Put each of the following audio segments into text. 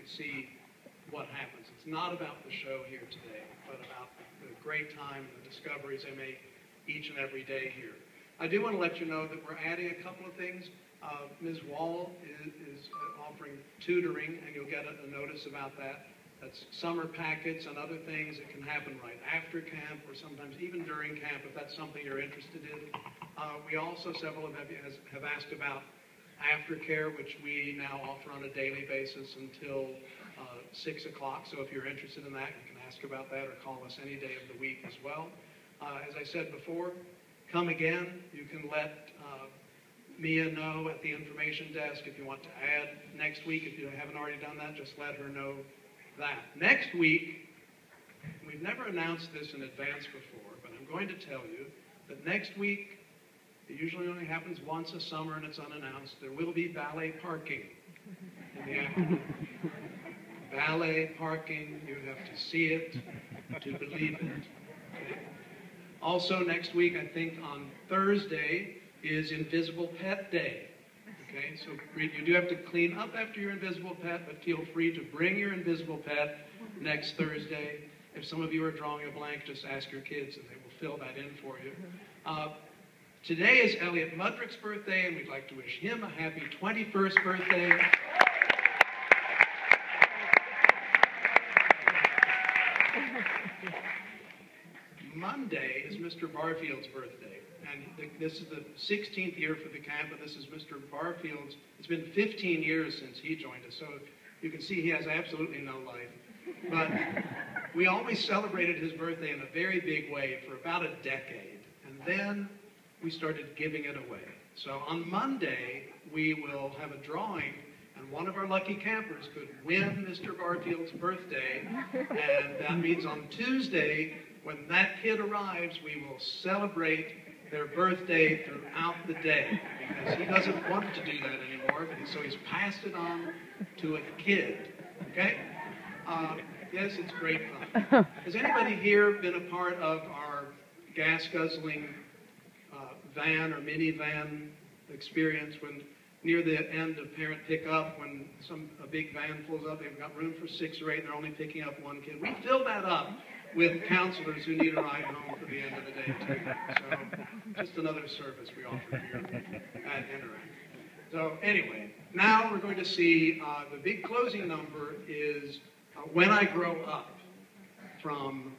could see what happens. It's not about the show here today, but about the great time and the discoveries they make each and every day here. I do want to let you know that we're adding a couple of things. Ms. Wall is offering tutoring, and you'll get a notice about that. That's summer packets and other things that can happen right after camp or sometimes even during camp if that's something you're interested in. We also, several of you have asked about aftercare, which we now offer on a daily basis until 6 o'clock. So if you're interested in that, you can ask about that or call us any day of the week as well. As I said before, come again. You can let Mia know at the information desk if you want to add next week. If you haven't already done that, just let her know that. Next week, we've never announced this in advance before, but I'm going to tell you that next week, it usually only happens once a summer and it's unannounced, there will be valet parking in the afternoon. Valet parking, you have to see it to believe it. Okay? Also next week, I think on Thursday, is Invisible Pet Day. Okay, so you do have to clean up after your invisible pet, but feel free to bring your invisible pet next Thursday. If some of you are drawing a blank, just ask your kids and they will fill that in for you. Today is Elliot Mudrick's birthday, and we'd like to wish him a happy 21st birthday. Monday is Mr. Barfield's birthday, and this is the 16th year for the camp, and this is Mr. Barfield's. It's been 15 years since he joined us, so you can see he has absolutely no life. But we always celebrated his birthday in a very big way for about a decade, and then we started giving it away. So on Monday, we will have a drawing, and one of our lucky campers could win Mr. Barfield's birthday, and that means on Tuesday, when that kid arrives, we will celebrate their birthday throughout the day, because he doesn't want to do that anymore, so he's passed it on to a kid, okay? Yes, it's great fun. Has anybody here been a part of our gas-guzzling van or minivan experience when near the end of parent pickup, when a big van pulls up, they've got room for 6 or 8, and they're only picking up one kid? We fill that up with counselors who need a ride home for the end of the day, too. So just another service we offer here at Interact. So anyway, now we're going to see the big closing number is When I Grow Up, from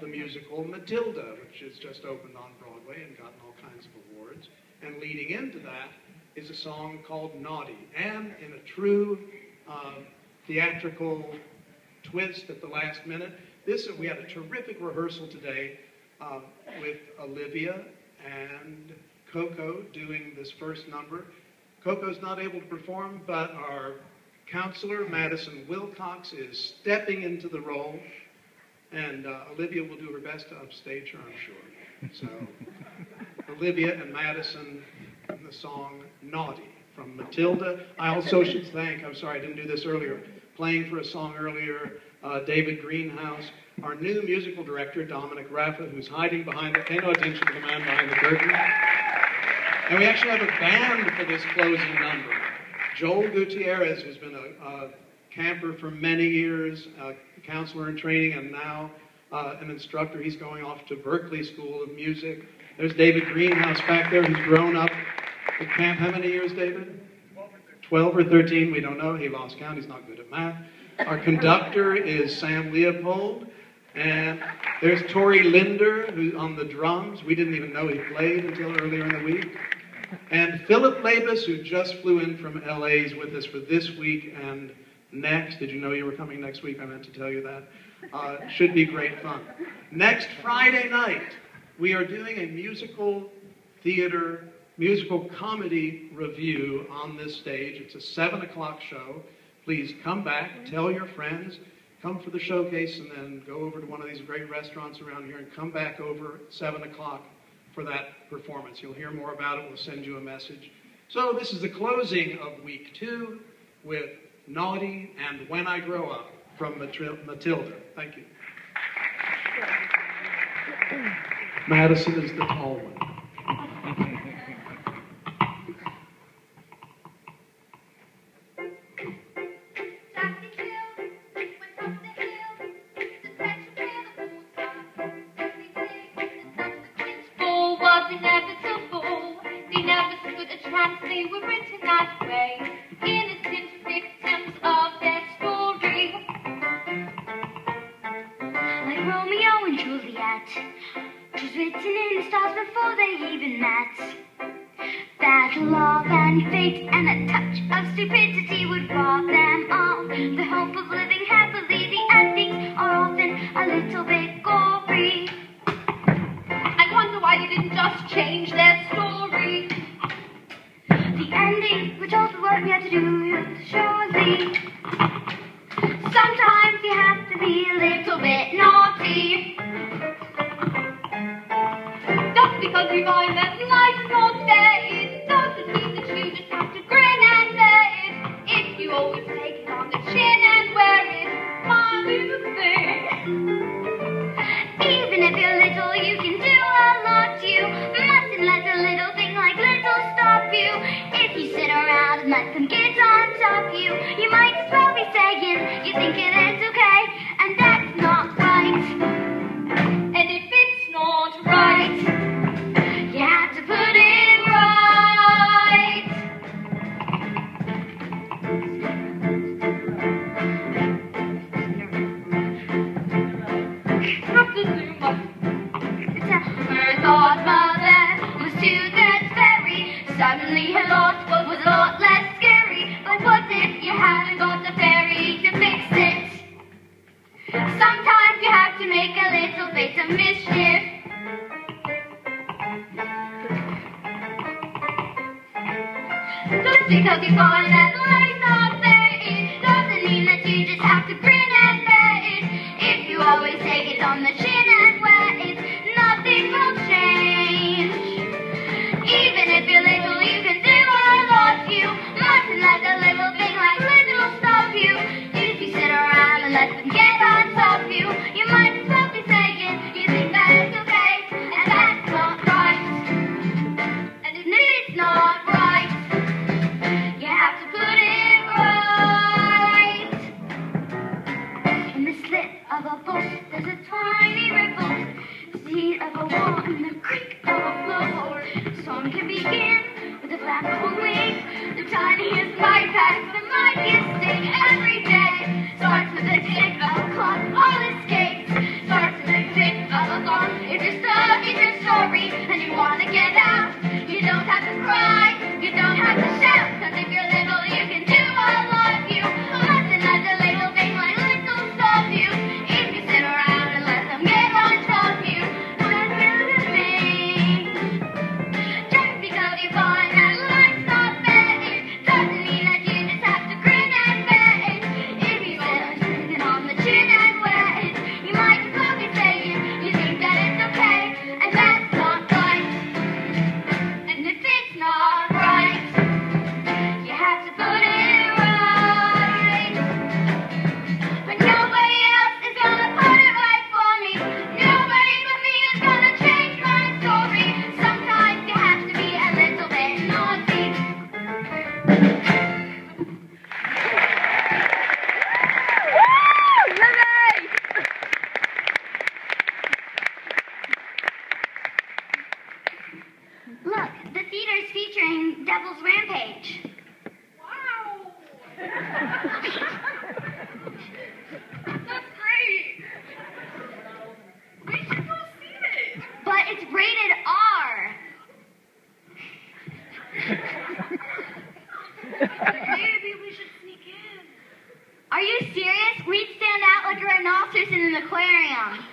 the musical Matilda, which has just opened on Broadway and gotten all kinds of awards. And leading into that is a song called Naughty. And in a true theatrical twist at the last minute, we had a terrific rehearsal today with Olivia and Coco doing this first number. Coco's not able to perform, but our counselor, Madison Wilcox, is stepping into the role, and Olivia will do her best to upstage her, I'm sure. So, Olivia and Madison in the song Naughty from Matilda. I also should thank, I'm sorry I didn't do this earlier, playing for a song earlier, David Greenhouse, our new musical director, Dominic Raffa, who's hiding behind pay no attention to the man behind the curtain. And we actually have a band for this closing number. Joel Gutierrez, who's been a camper for many years, a counselor in training, and now an instructor. He's going off to Berkeley School of Music. There's David Greenhouse back there. He's grown up at camp. How many years, David? 12 or 13, we don't know. He lost count. He's not good at math. Our conductor is Sam Leopold. And there's Tori Linder, who's on the drums. We didn't even know he played until earlier in the week. And Philip Labus, who just flew in from LA, is with us for this week and next. Did you know you were coming next week? I meant to tell you that. Should be great fun. Next Friday night, we are doing a musical theater, musical comedy review on this stage. It's a 7 o'clock show. Please come back, tell your friends, come for the showcase, and then go over to one of these great restaurants around here and come back over at 7 o'clock for that performance. You'll hear more about it. We'll send you a message. So this is the closing of week 2 with Naughty and When I Grow Up from Matilda. Thank you. Madison is the tall one. love and fate, and a touch of stupidity would rob them all the hope of living happily. The endings are often a little bit gory. I wonder why they didn't just change their story. The ending, we're told what we have to do, surely. Sometimes you have to be a little bit naughty. Just because we find that life is not fair, it doesn't mean that you just have to grin and bear it. If you always take it on the chin and wear it, might be the thing. Even if you're little, you can do a lot. You mustn't let a little thing like little stop you. If you sit around and let them get on top of you, you might as well be saying you think it is okay, and that's not right. And if it's not right, you have to put it right. have to do my Her godmother was to that fairy. Suddenly her lot was a lot less scary. But what if you haven't got the fairy to fix it? Sometimes you have to make a little bit of mischief. Just because you find that life's not fair, it doesn't mean that you just have to grin and bear it. If you always take it on the chin and wear it, nothing will change. Even if you're little, you can do a lot. You mustn't let a little thing like little stop you. If you sit around and let them get on top of you, you might as well be saying you think that it's okay, and that's not right. And if it's not right, you have to put it right. In the slit of a boat, there's a tiny ripple, the seed of a wall and the creak of a floor. The song can begin with a flap of a wing. The tiniest might pack, the mightiest sting every day. Starts with a tick of a clock, all escapes. Starts with a tick of a clock. If you're stuck in your story and you want to get out, you don't have to cry, you don't have to shout, 'cause if you're little, you can do a lot. You mustn't let the little thing like little stop you. If you sit around and let them get on top of you, don't do the thing. Just because you find that life's not fair, it doesn't mean that you just have to grin and bear it. If you sit on the chin and wear it, you might as well be saying you think that it's okay, and that's not right. And if it's not right, you have to put it right. But nobody else is gonna put it right for me. Nobody but me is gonna change my story. Sometimes you have to be a little bit naughty. Look, the theater's featuring Devil's Rampage. wow. That's great. We should go see it. But it's rated R. Maybe we should sneak in. Are you serious? We'd stand out like a rhinoceros in an aquarium.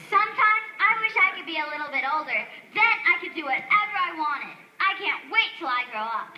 Sometimes I wish I could be a little bit older. Then I could do whatever I wanted. I can't wait till I grow up.